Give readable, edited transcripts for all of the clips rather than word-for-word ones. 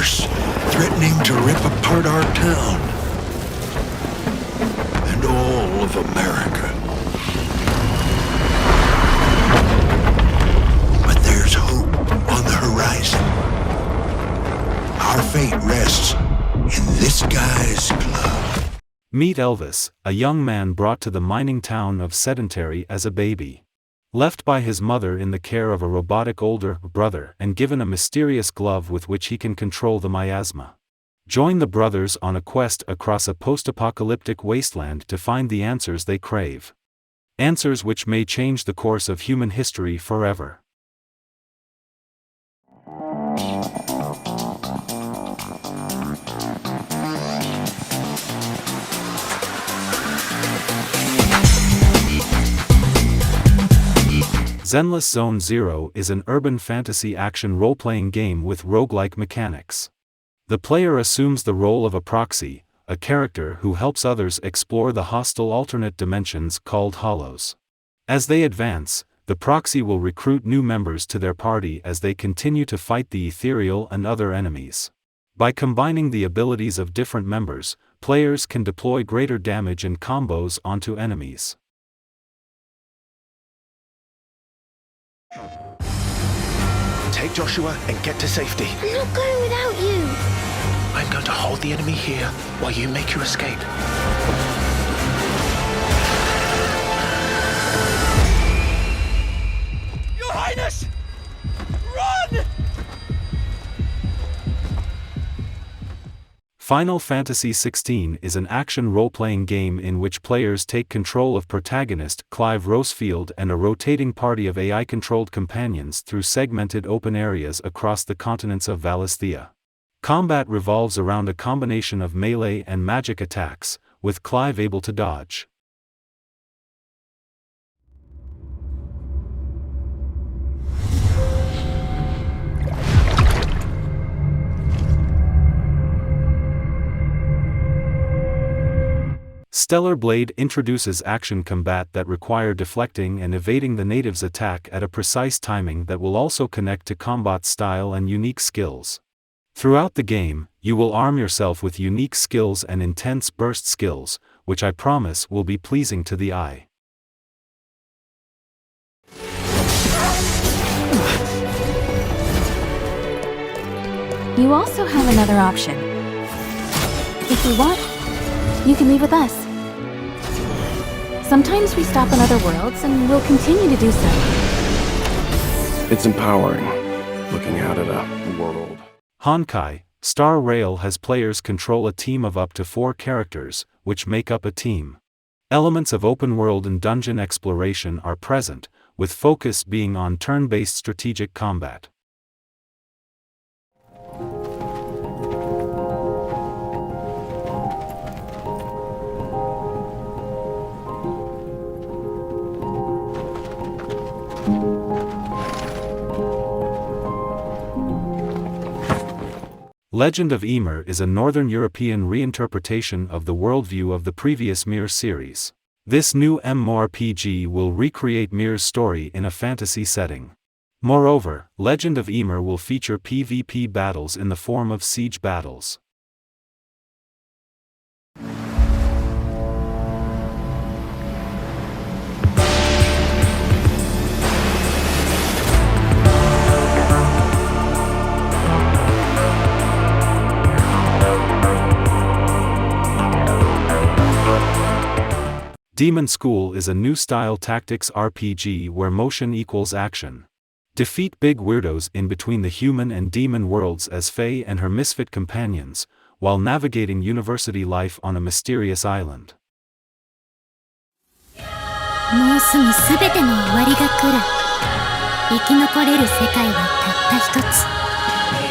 force, threatening to rip apart our town. And all of America. But there's hope on the horizon. Our fate rests in this guy's glove. Meet Elvis, a young man brought to the mining town of Sedentary as a baby. Left by his mother in the care of a robotic older brother and given a mysterious glove with which he can control the miasma. Join the brothers on a quest across a post-apocalyptic wasteland to find the answers they crave. Answers which may change the course of human history forever. Zenless Zone Zero is an urban fantasy action role-playing game with roguelike mechanics. The player assumes the role of a proxy, a character who helps others explore the hostile alternate dimensions called hollows. As they advance, the proxy will recruit new members to their party as they continue to fight the ethereal and other enemies. By combining the abilities of different members, players can deploy greater damage and combos onto enemies. Take Joshua and get to safety. I'm not going without you. I'm going to hold the enemy here while you make your escape. Your Highness! Run! Final Fantasy XVI is an action role-playing game in which players take control of protagonist Clive Rosefield and a rotating party of AI-controlled companions through segmented open areas across the continents of Valisthea. Combat revolves around a combination of melee and magic attacks, with Clive able to dodge. Stellar Blade introduces action combat that require deflecting and evading the native's attack at a precise timing that will also connect to combat style and unique skills. Throughout the game, you will arm yourself with unique skills and intense burst skills, which I promise will be pleasing to the eye. You also have another option. If you want, you can leave with us. Sometimes we stop on other worlds, and we'll continue to do so. It's empowering, looking out at a world. Honkai, Star Rail has players control a team of up to 4 characters, which make up a team. Elements of open world and dungeon exploration are present, with focus being on turn-based strategic combat. Legend of YMIR is a Northern European reinterpretation of the worldview of the previous YMIR series. This new MMORPG will recreate YMIR's story in a fantasy setting. Moreover, Legend of YMIR will feature PvP battles in the form of siege battles. Demonschool is a new-style tactics RPG where motion equals action. Defeat big weirdos in between the human and demon worlds as Faye and her misfit companions, while navigating university life on a mysterious island. もうすぐすべての終わりが来る。生き残れる世界はたった一つ。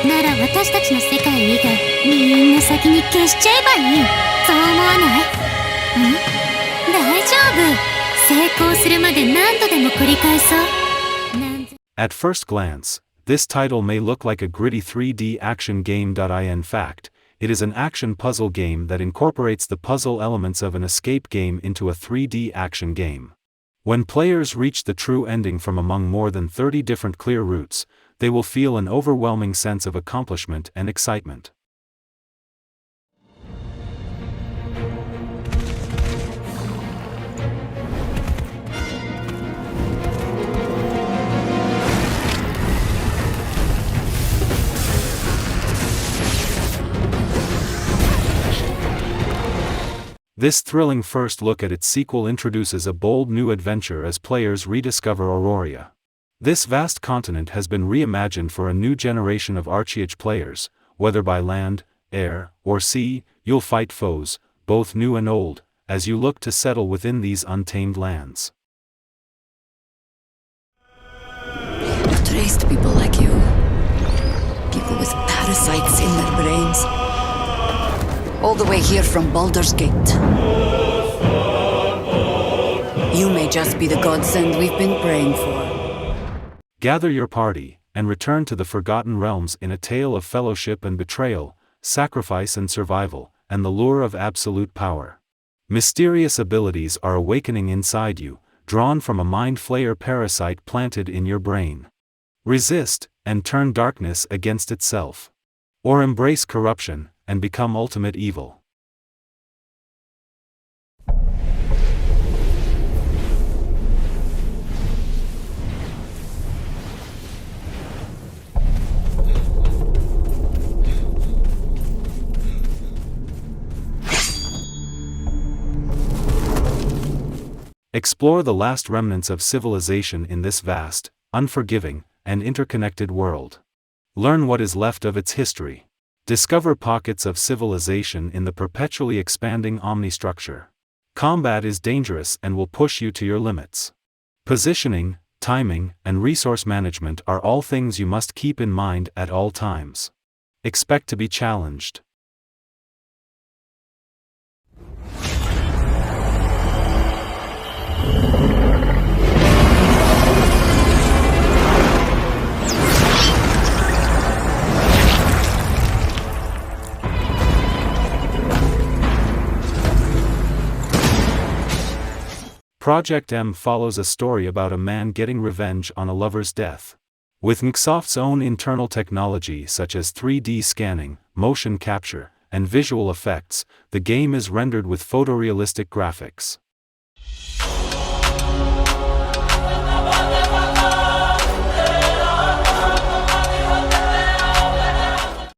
なら私たちの世界以外みんな先に消しちゃえばいい。そう思わない？大丈夫。成功するまで何度でも繰り返そう。At first glance, this title may look like a gritty 3D action game. In fact, it is an action puzzle game that incorporates the puzzle elements of an escape game into a 3D action game. When players reach the true ending from among more than 30 different clear routes, They will feel an overwhelming sense of accomplishment and excitement. This thrilling first look at its sequel introduces a bold new adventure as players rediscover Auroria. This vast continent has been reimagined for a new generation of ArcheAge players. Whether by land, air, or sea, you'll fight foes, both new and old, as you look to settle within these untamed lands. I've raised people like you. People with parasites in their brains. All the way here from Baldur's Gate. You may just be the godsend we've been praying for. Gather your party, and return to the Forgotten Realms in a tale of fellowship and betrayal, sacrifice and survival, and the lure of absolute power. Mysterious abilities are awakening inside you, drawn from a mind flayer parasite planted in your brain. Resist, and turn darkness against itself. Or embrace corruption, and become ultimate evil. Explore the last remnants of civilization in this vast, unforgiving, and interconnected world. Learn what is left of its history. Discover pockets of civilization in the perpetually expanding omnistructure. Combat is dangerous and will push you to your limits. Positioning, timing, and resource management are all things you must keep in mind at all times. Expect to be challenged. Project M follows a story about a man getting revenge on a lover's death. With Microsoft's own internal technology such as 3D scanning, motion capture, and visual effects, the game is rendered with photorealistic graphics.